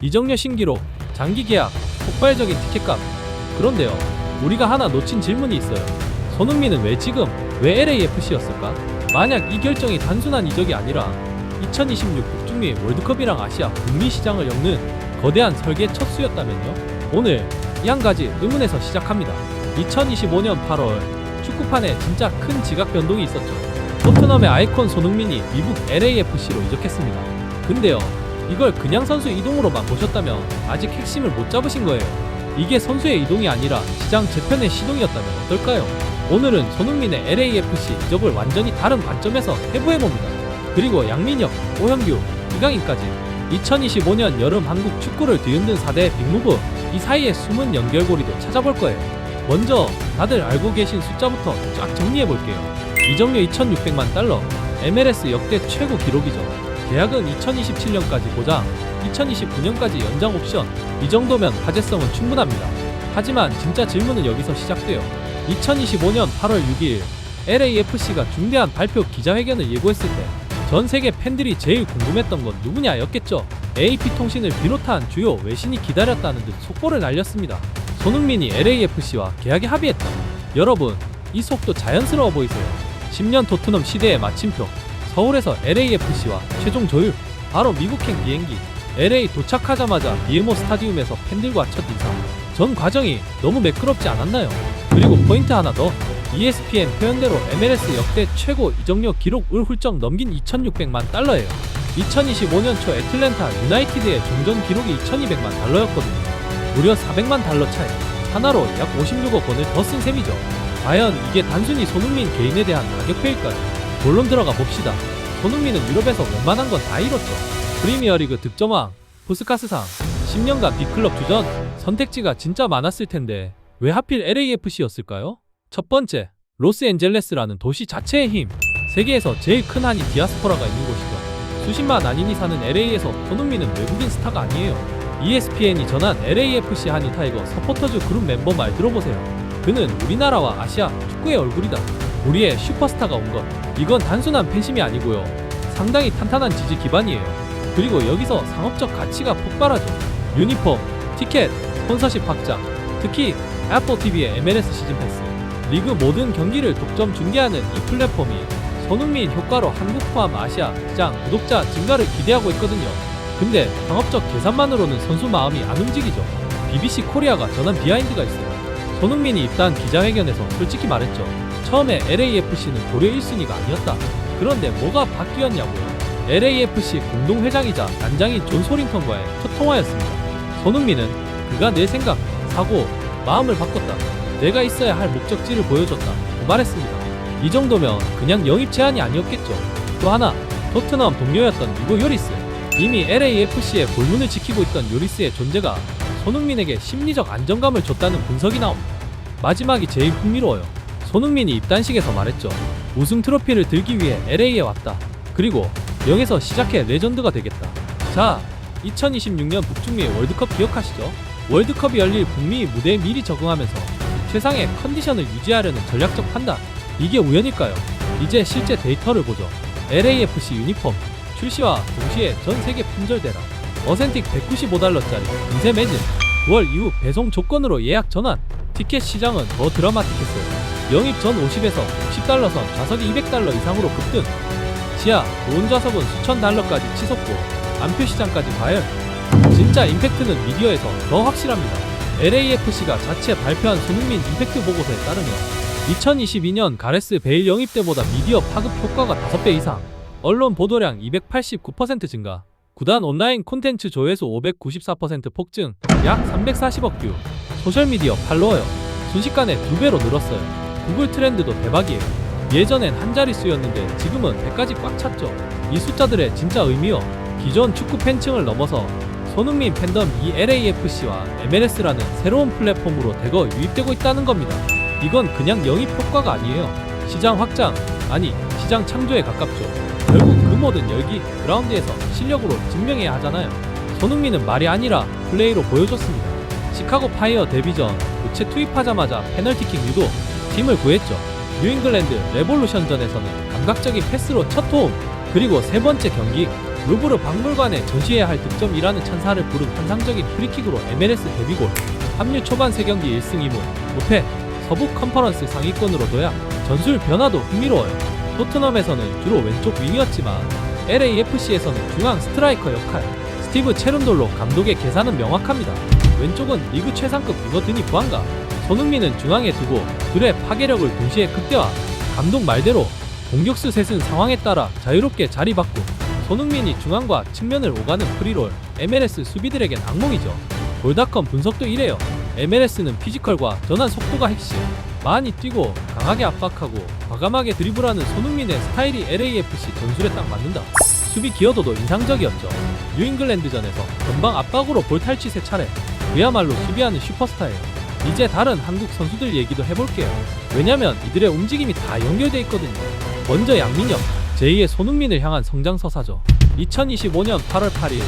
이정료 신기록, 장기 계약, 폭발적인 티켓값. 그런데요, 우리가 하나 놓친 질문이 있어요. 손흥민은 왜 LAFC였을까? 만약 이 결정이 단순한 이적이 아니라 2026 북중미 월드컵이랑 아시아 북미 시장을 엮는 거대한 설계 첫 수였다면요? 오늘 이 한 가지 의문에서 시작합니다. 2025년 8월 축구판에 진짜 큰 지각 변동이 있었죠. 토트넘의 아이콘 손흥민이 미국 LAFC로 이적했습니다. 근데요, 이걸 그냥 선수 이동으로만 보셨다면 아직 핵심을 못 잡으신 거예요. 이게 선수의 이동이 아니라 시장 재편의 시동이었다면 어떨까요? 오늘은 손흥민의 LAFC 이적을 완전히 다른 관점에서 해부해봅니다. 그리고 양민혁, 오현규, 이강인까지 2025년 여름 한국 축구를 뒤흔든 4대 빅무브, 이 사이의 숨은 연결고리도 찾아볼 거예요. 먼저 다들 알고 계신 숫자부터 쫙 정리해볼게요. 이적료 2,600만 달러, MLS 역대 최고 기록이죠. 계약은 2027년까지 보장, 2029년까지 연장 옵션. 이 정도면 화제성은 충분합니다. 하지만 진짜 질문은 여기서 시작돼요. 2025년 8월 6일 LAFC가 중대한 발표 기자회견을 예고했을 때 전 세계 팬들이 제일 궁금했던 건 누구냐였겠죠. AP통신을 비롯한 주요 외신이 기다렸다는 듯 속보를 날렸습니다. 손흥민이 LAFC와 계약에 합의했다. 여러분, 이 속도 자연스러워 보이세요? 10년 토트넘 시대의 마침표, 서울에서 LAFC와 최종 조율. 바로 미국행 비행기 LA 도착하자마자 BMO 스타디움에서 팬들과 첫 인사. 전 과정이 너무 매끄럽지 않았나요? 그리고 포인트 하나 더. ESPN 표현대로 MLS 역대 최고 이적료 기록을 훌쩍 넘긴 2,600만 달러예요. 2025년 초 애틀랜타 유나이티드의 종전 기록이 2,200만 달러였거든요. 무려 400만 달러 차이. 하나로 약 56억 원을 더 쓴 셈이죠. 과연 이게 단순히 손흥민 개인에 대한 가격표일까요? 본론 들어가 봅시다. 손흥민은 유럽에서 웬만한 건 다 이뤘죠. 프리미어리그 득점왕, 푸스카스상, 10년간 B클럽 주전, 선택지가 진짜 많았을 텐데 왜 하필 LAFC였을까요? 첫 번째, 로스앤젤레스라는 도시 자체의 힘. 세계에서 제일 큰 한인 디아스포라가 있는 곳이죠. 수십만 한인이 사는 LA에서 손흥민은 외국인 스타가 아니에요. ESPN이 전한 LAFC 한인 타이거 서포터즈 그룹 멤버 말 들어보세요. 그는 우리나라와 아시아 축구의 얼굴이다. 우리의 슈퍼스타가 온 것. 이건 단순한 팬심이 아니고요. 상당히 탄탄한 지지 기반이에요. 그리고 여기서 상업적 가치가 폭발하죠. 유니폼, 티켓, 스폰서십 확장, 특히 애플 TV의 MLS 시즌 패스, 리그 모든 경기를 독점 중계하는 이 플랫폼이 손흥민 효과로 한국 포함 아시아 시장 구독자 증가를 기대하고 있거든요. 근데 상업적 계산만으로는 선수 마음이 안 움직이죠. BBC 코리아가 전한 비하인드가 있어요. 손흥민이 입단 기자회견에서 솔직히 말했죠. 처음에 LAFC는 고려 1순위가 아니었다. 그런데 뭐가 바뀌었냐고요. LAFC 공동회장이자 난장인 존 소링턴과의 첫 통화였습니다. 손흥민은 그가 내 생각, 사고, 마음을 바꿨다. 내가 있어야 할 목적지를 보여줬다. 말했습니다. 이 정도면 그냥 영입 제안이 아니었겠죠. 또 하나, 토트넘 동료였던 유고 요리스. 이미 LAFC의 골문을 지키고 있던 요리스의 존재가 손흥민에게 심리적 안정감을 줬다는 분석이 나옵니다. 마지막이 제일 흥미로워요. 손흥민이 입단식에서 말했죠. 우승 트로피를 들기 위해 LA에 왔다. 그리고 0에서 시작해 레전드가 되겠다. 자, 2026년 북중미 월드컵 기억하시죠? 월드컵이 열릴 북미 무대에 미리 적응하면서 최상의 컨디션을 유지하려는 전략적 판단. 이게 우연일까요? 이제 실제 데이터를 보죠. LAFC 유니폼 출시와 동시에 전 세계 품절대라. 어센틱 195달러짜리 금세 매진. 9월 이후 배송 조건으로 예약 전환. 티켓 시장은 더 드라마틱했어요. 영입 전 50에서 60달러 선 좌석이 200달러 이상으로 급등. 지하 좋은 좌석은 수천 달러까지 치솟고 안표 시장까지 과열. 진짜 임팩트는 미디어에서 더 확실합니다. LAFC가 자체 발표한 손흥민 임팩트 보고서에 따르면 2022년 가레스 베일 영입 때보다 미디어 파급 효과가 5배 이상, 언론 보도량 289% 증가, 구단 온라인 콘텐츠 조회수 594% 폭증, 약 340억 뷰, 소셜미디어 팔로워요 순식간에 2배로 늘었어요. 구글 트렌드도 대박이에요. 예전엔 한 자릿수였는데 지금은 100까지 꽉 찼죠. 이 숫자들의 진짜 의미요. 기존 축구 팬층을 넘어서 손흥민 팬덤 이 LAFC와 MLS라는 새로운 플랫폼으로 대거 유입되고 있다는 겁니다. 이건 그냥 영입 효과가 아니에요. 시장 확장, 아니 시장 창조에 가깝죠. 결국 그 모든 열기 그라운드에서 실력으로 증명해야 하잖아요. 손흥민은 말이 아니라 플레이로 보여줬습니다. 시카고 파이어 데뷔전 교체 투입하자마자 페널티킥 유도, 팀을 구했죠. 뉴잉글랜드 레볼루션전에서는 감각적인 패스로 첫 호흡, 그리고 세 번째 경기 루브르 박물관에 전시해야 할 득점이라는 찬사를 부른 환상적인 프리킥으로 MLS 데뷔골. 합류 초반 3경기 1승 2무, 무패. 서부 컨퍼런스 상위권으로 도약. 전술 변화도 흥미로워요. 토트넘에서는 주로 왼쪽 윙이었지만 LAFC에서는 중앙 스트라이커 역할. 스티브 체룬돌로 감독의 계산은 명확합니다. 왼쪽은 리그 최상급 윙어 드니 부안가, 손흥민은 중앙에 두고 둘의 파괴력을 동시에 극대화. 감독 말대로 공격수 셋은 상황에 따라 자유롭게 자리 바꿈. 손흥민이 중앙과 측면을 오가는 프리롤. MLS 수비들에겐 악몽이죠. 골닷컴 분석도 이래요. MLS는 피지컬과 전환 속도가 핵심. 많이 뛰고 강하게 압박하고 과감하게 드리블하는 손흥민의 스타일이 LAFC 전술에 딱 맞는다. 수비 기여도도 인상적이었죠. 뉴잉글랜드전에서 전방 압박으로 볼 탈취 3차례. 그야말로 수비하는 슈퍼스타예요. 이제 다른 한국 선수들 얘기도 해볼게요. 왜냐면 이들의 움직임이 다 연결돼 있거든요. 먼저 양민혁, 제2의 손흥민을 향한 성장서사죠. 2025년 8월 8일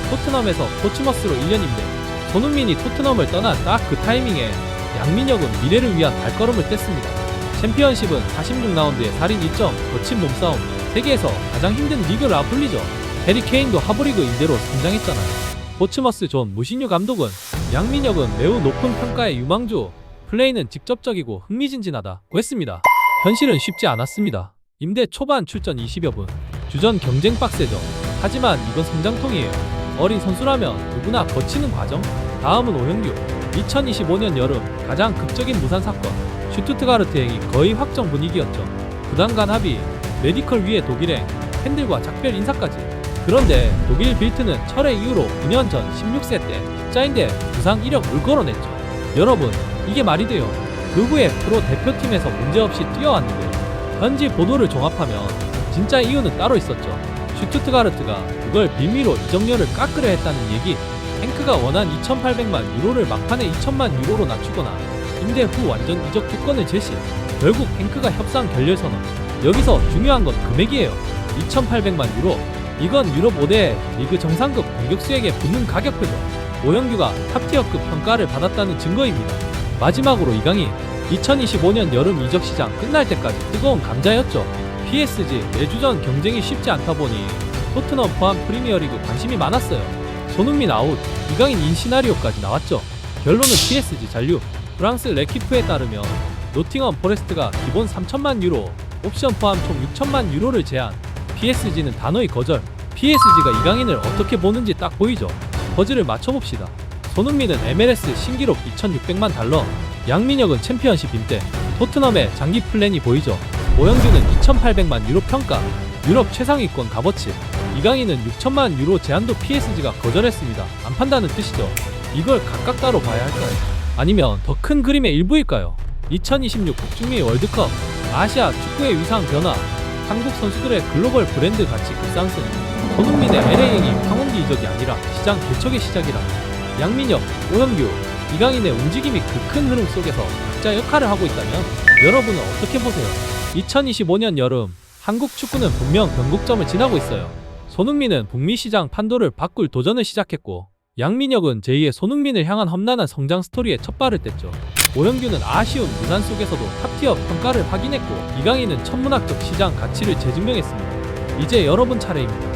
토트넘에서 포츠머스로 1년 임대. 손흥민이 토트넘을 떠난 딱 그 타이밍에 양민혁은 미래를 위한 발걸음을 뗐습니다. 챔피언십은 46라운드에 살인 1점, 거친 몸싸움, 세계에서 가장 힘든 리그라 불리죠. 해리 케인도 하브리그 임대로 성장했잖아요. 포츠머스 존 무신유 감독은 양민혁은 매우 높은 평가의 유망주, 플레이는 직접적이고 흥미진진하다고 했습니다. 현실은 쉽지 않았습니다. 임대 초반 출전 20여 분, 주전 경쟁 빡세죠. 하지만 이건 성장통이에요. 어린 선수라면 누구나 거치는 과정. 다음은 오형규. 2025년 여름 가장 극적인 무산 사건. 슈투트가르트행이 거의 확정 분위기였죠. 구단 간 합의, 메디컬 위에 독일행, 팬들과 작별 인사까지. 그런데 독일 빌트는 철회 이후로 9년 전 16세 때 십자인대 부상 이력을 걸어냈죠. 여러분, 이게 말이 돼요? 그 후에 프로 대표팀에서 문제없이 뛰어왔는데요. 현지 보도를 종합하면 진짜 이유는 따로 있었죠. 슈투트가르트가 그걸 빌미로 이적료를 깎으려 했다는 얘기. 행크가 원한 2,800만 유로를 막판에 2,000만 유로로 낮추거나 임대 후 완전 이적 조건을 제시. 결국 행크가 협상 결렬 선언. 여기서 중요한 건 금액이에요. 2,800만 유로. 이건 유럽 5대 리그 정상급 공격수에게 붙는 가격표죠. 오형규가 탑티어급 평가를 받았다는 증거입니다. 마지막으로 이강인. 2025년 여름 이적 시장 끝날 때까지 뜨거운 감자였죠. PSG 내주전 경쟁이 쉽지 않다 보니 토트넘 포함 프리미어리그 관심이 많았어요. 손흥민 아웃, 이강인 인 시나리오까지 나왔죠. 결론은 PSG 잔류. 프랑스 레키프에 따르면 노팅엄 포레스트가 기본 3천만 유로, 옵션 포함 총 6천만 유로를 제한. PSG는 단호히 거절. PSG가 이강인을 어떻게 보는지 딱 보이죠. 버즈를 맞춰봅시다. 손흥민은 MLS 신기록 2,600만 달러, 양민혁은 챔피언십 임대, 토트넘의 장기 플랜이 보이죠. 오영규는 2,800만 유로 평가, 유럽 최상위권 값어치, 이강인은 6천만 유로 제한도 PSG가 거절했습니다. 안 판다는 뜻이죠. 이걸 각각 따로 봐야 할까요? 아니면 더 큰 그림의 일부일까요? 2026 북중미 월드컵, 아시아 축구의 위상 변화, 한국 선수들의 글로벌 브랜드 가치 급상승, 손흥민의 LA행이 황혼기 이적이 아니라 시장 개척의 시작이라. 양민혁, 오영규, 이강인의 움직임이 그 큰 흐름 속에서 각자 역할을 하고 있다면 여러분은 어떻게 보세요? 2025년 여름 한국 축구는 분명 변곡점을 지나고 있어요. 손흥민은 북미 시장 판도를 바꿀 도전을 시작했고, 양민혁은 제2의 손흥민을 향한 험난한 성장 스토리에 첫 발을 뗐죠. 오영규는 아쉬운 무산 속에서도 탑티어 평가를 확인했고, 이강인은 천문학적 시장 가치를 재증명했습니다. 이제 여러분 차례입니다.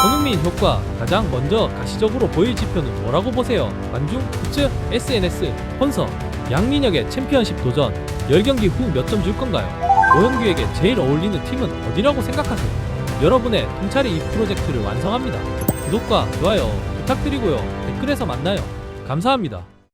손흥민 효과 가장 먼저 가시적으로 보일 지표는 뭐라고 보세요? 관중, 굿즈, SNS, 스폰서. 양민혁의 챔피언십 도전, 10경기 후 몇 점 줄 건가요? 오영규에게 제일 어울리는 팀은 어디라고 생각하세요? 여러분의 통찰이 이 프로젝트를 완성합니다. 구독과 좋아요 부탁드리고요. 댓글에서 만나요. 감사합니다.